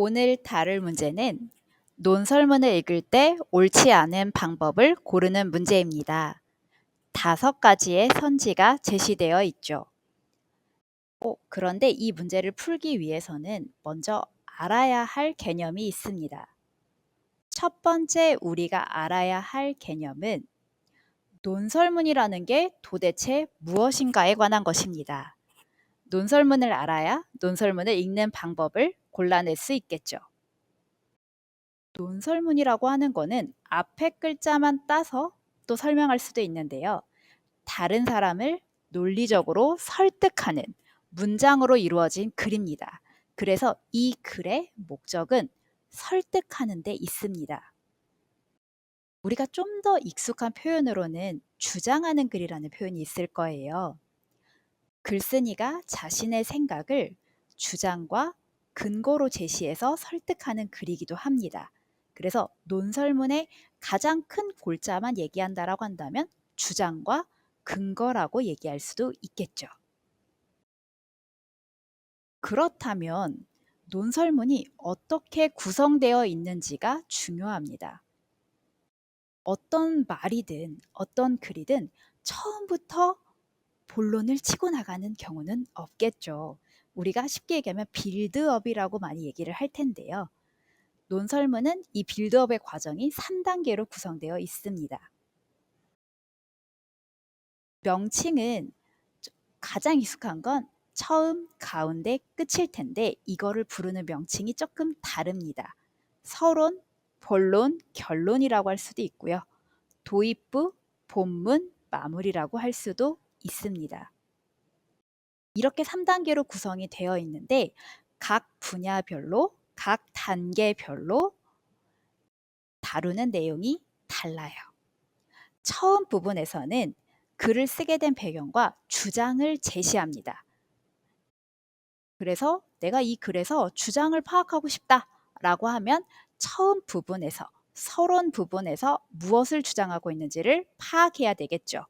오늘 다룰 문제는 논설문을 읽을 때 옳지 않은 방법을 고르는 문제입니다. 5가지의 선지가 제시되어 있죠. 그런데 이 문제를 풀기 위해서는 먼저 알아야 할 개념이 있습니다. 첫 번째 우리가 알아야 할 개념은 논설문이라는 게 도대체 무엇인가에 관한 것입니다. 논설문을 알아야 논설문을 읽는 방법을 골라낼 수 있겠죠. 논설문이라고 하는 거는 앞에 글자만 따서 또 설명할 수도 있는데요. 다른 사람을 논리적으로 설득하는 문장으로 이루어진 글입니다. 그래서 이 글의 목적은 설득하는 데 있습니다. 우리가 좀 더 익숙한 표현으로는 주장하는 글이라는 표현이 있을 거예요. 글쓴이가 자신의 생각을 주장과 근거로 제시해서 설득하는 글이기도 합니다. 그래서 논설문의 가장 큰 골자만 얘기한다라고 한다면 주장과 근거라고 얘기할 수도 있겠죠. 그렇다면 논설문이 어떻게 구성되어 있는지가 중요합니다. 어떤 말이든 어떤 글이든 처음부터 본론을 치고 나가는 경우는 없겠죠. 우리가 쉽게 얘기하면 빌드업이라고 많이 얘기를 할 텐데요. 논설문은 이 빌드업의 과정이 3단계로 구성되어 있습니다. 명칭은 가장 익숙한 건 처음, 가운데, 끝일 텐데 이거를 부르는 명칭이 조금 다릅니다. 서론, 본론, 결론이라고 할 수도 있고요. 도입부, 본문, 마무리라고 할 수도 있습니다. 이렇게 3단계로 구성이 되어 있는데 각 분야별로, 각 단계별로 다루는 내용이 달라요. 처음 부분에서는 글을 쓰게 된 배경과 주장을 제시합니다. 그래서 내가 이 글에서 주장을 파악하고 싶다라고 하면 처음 부분에서, 서론 부분에서 무엇을 주장하고 있는지를 파악해야 되겠죠.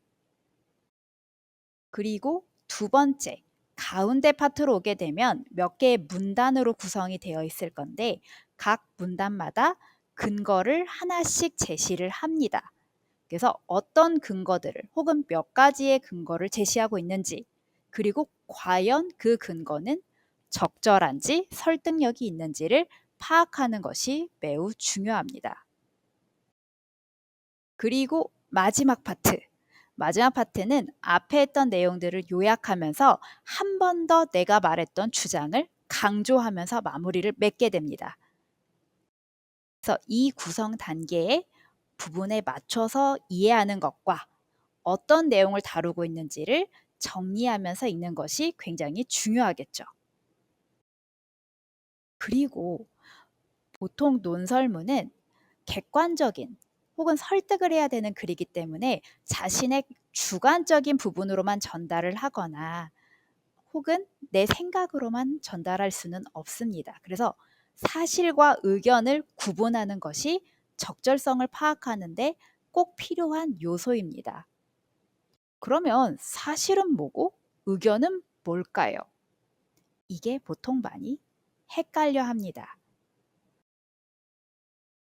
그리고 두 번째, 가운데 파트로 오게 되면 몇 개의 문단으로 구성이 되어 있을 건데 각 문단마다 근거를 하나씩 제시를 합니다. 그래서 어떤 근거들을 혹은 몇 가지의 근거를 제시하고 있는지, 그리고 과연 그 근거는 적절한지 설득력이 있는지를 파악하는 것이 매우 중요합니다. 그리고 마지막 파트. 마지막 파트는 앞에 했던 내용들을 요약하면서 한 번 더 내가 말했던 주장을 강조하면서 마무리를 맺게 됩니다. 그래서 이 구성 단계의 부분에 맞춰서 이해하는 것과 어떤 내용을 다루고 있는지를 정리하면서 읽는 것이 굉장히 중요하겠죠. 그리고 보통 논설문은 객관적인 혹은 설득을 해야 되는 글이기 때문에 자신의 주관적인 부분으로만 전달을 하거나 혹은 내 생각으로만 전달할 수는 없습니다. 그래서 사실과 의견을 구분하는 것이 적절성을 파악하는 데 꼭 필요한 요소입니다. 그러면 사실은 뭐고 의견은 뭘까요? 이게 보통 많이 헷갈려 합니다.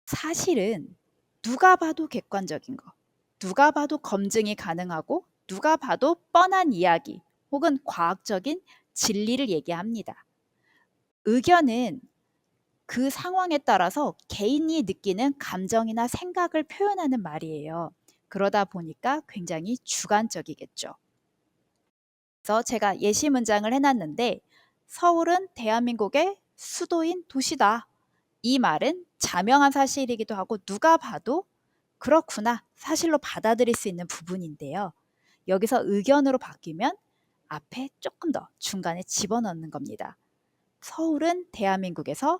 사실은 누가 봐도 객관적인 거, 누가 봐도 검증이 가능하고 누가 봐도 뻔한 이야기 혹은 과학적인 진리를 얘기합니다. 의견은 그 상황에 따라서 개인이 느끼는 감정이나 생각을 표현하는 말이에요. 그러다 보니까 굉장히 주관적이겠죠. 그래서 제가 예시 문장을 해놨는데 서울은 대한민국의 수도인 도시다. 이 말은 자명한 사실이기도 하고 누가 봐도 그렇구나 사실로 받아들일 수 있는 부분인데요. 여기서 의견으로 바뀌면 앞에 조금 더 중간에 집어넣는 겁니다. 서울은 대한민국에서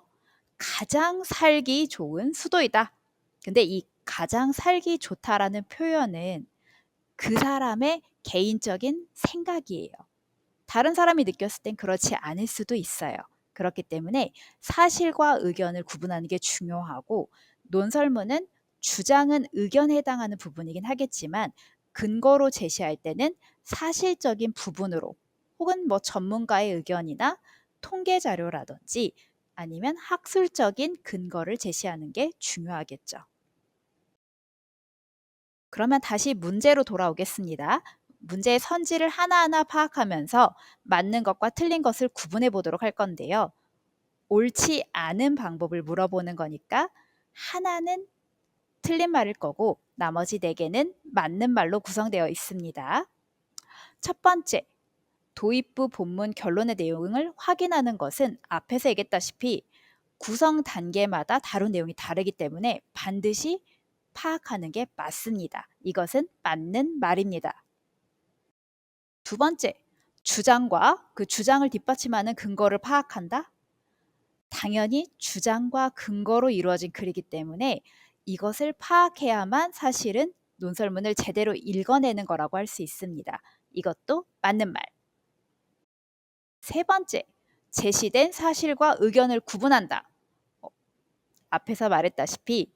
가장 살기 좋은 수도이다. 근데 이 가장 살기 좋다라는 표현은 그 사람의 개인적인 생각이에요. 다른 사람이 느꼈을 땐 그렇지 않을 수도 있어요. 그렇기 때문에 사실과 의견을 구분하는 게 중요하고 논설문은 주장은 의견에 해당하는 부분이긴 하겠지만 근거로 제시할 때는 사실적인 부분으로 혹은 뭐 전문가의 의견이나 통계 자료라든지 아니면 학술적인 근거를 제시하는 게 중요하겠죠. 그러면 다시 문제로 돌아오겠습니다. 문제의 선지를 하나하나 파악하면서 맞는 것과 틀린 것을 구분해 보도록 할 건데요. 옳지 않은 방법을 물어보는 거니까 하나는 틀린 말일 거고 나머지 4개는 맞는 말로 구성되어 있습니다. 첫 번째, 도입부 본문 결론의 내용을 확인하는 것은 앞에서 얘기했다시피 구성 단계마다 다룬 내용이 다르기 때문에 반드시 파악하는 게 맞습니다. 이것은 맞는 말입니다. 두 번째, 주장과 그 주장을 뒷받침하는 근거를 파악한다? 당연히 주장과 근거로 이루어진 글이기 때문에 이것을 파악해야만 사실은 논설문을 제대로 읽어내는 거라고 할 수 있습니다. 이것도 맞는 말. 세 번째, 제시된 사실과 의견을 구분한다. 앞에서 말했다시피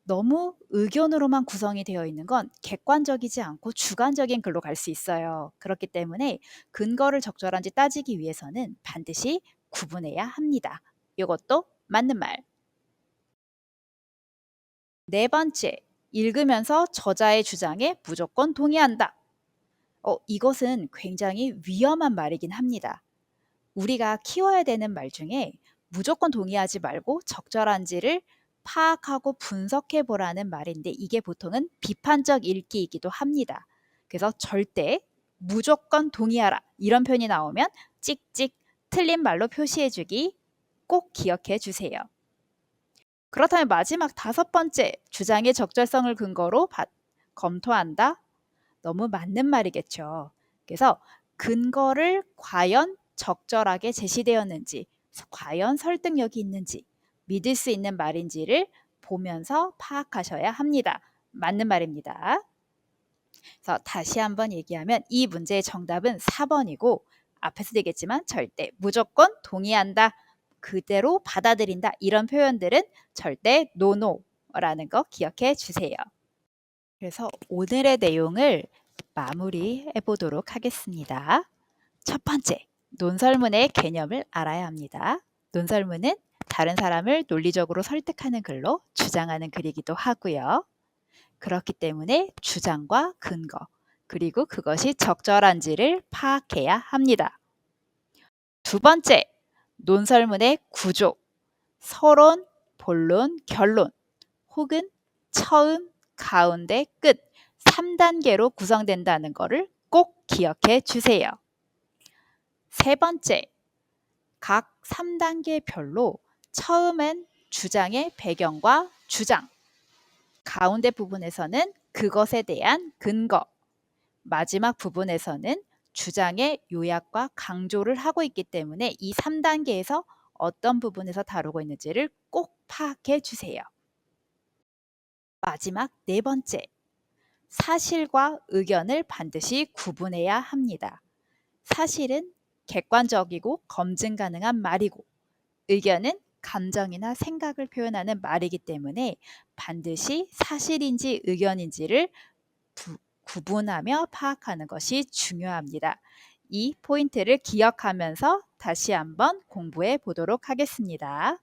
너무 의견으로만 구성이 되어 있는 건 객관적이지 않고 주관적인 글로 갈 수 있어요. 그렇기 때문에 근거를 적절한지 따지기 위해서는 반드시 구분해야 합니다. 이것도 맞는 말. 네 번째, 읽으면서 저자의 주장에 무조건 동의한다. 이것은 굉장히 위험한 말이긴 합니다. 우리가 키워야 되는 말 중에 무조건 동의하지 말고 적절한지를 파악하고 분석해 보라는 말인데 이게 보통은 비판적 읽기이기도 합니다. 그래서 절대 무조건 동의하라 이런 표현이 나오면 찍찍 틀린 말로 표시해 주기 꼭 기억해 주세요. 그렇다면 마지막 5번째, 주장의 적절성을 근거로 검토한다. 너무 맞는 말이겠죠. 그래서 근거를 과연 적절하게 제시되었는지, 과연 설득력이 있는지, 믿을 수 있는 말인지를 보면서 파악하셔야 합니다. 맞는 말입니다. 그래서 다시 한번 얘기하면 이 문제의 정답은 4번이고 앞에서 되겠지만 절대 무조건 동의한다. 그대로 받아들인다. 이런 표현들은 절대 노노라는 거 기억해 주세요. 그래서 오늘의 내용을 마무리해 보도록 하겠습니다. 첫 번째, 논설문의 개념을 알아야 합니다. 논설문은 다른 사람을 논리적으로 설득하는 글로 주장하는 글이기도 하고요. 그렇기 때문에 주장과 근거, 그리고 그것이 적절한지를 파악해야 합니다. 두 번째, 논설문의 구조, 서론, 본론, 결론, 혹은 처음, 가운데, 끝 3단계로 구성된다는 것을 꼭 기억해 주세요. 세 번째, 각 3단계별로 처음엔 주장의 배경과 주장, 가운데 부분에서는 그것에 대한 근거, 마지막 부분에서는 주장의 요약과 강조를 하고 있기 때문에 이 3단계에서 어떤 부분에서 다루고 있는지를 꼭 파악해 주세요. 마지막 4번째, 사실과 의견을 반드시 구분해야 합니다. 사실은 객관적이고 검증 가능한 말이고 의견은 감정이나 생각을 표현하는 말이기 때문에 반드시 사실인지 의견인지를 구분하며 파악하는 것이 중요합니다. 이 포인트를 기억하면서 다시 한번 공부해 보도록 하겠습니다.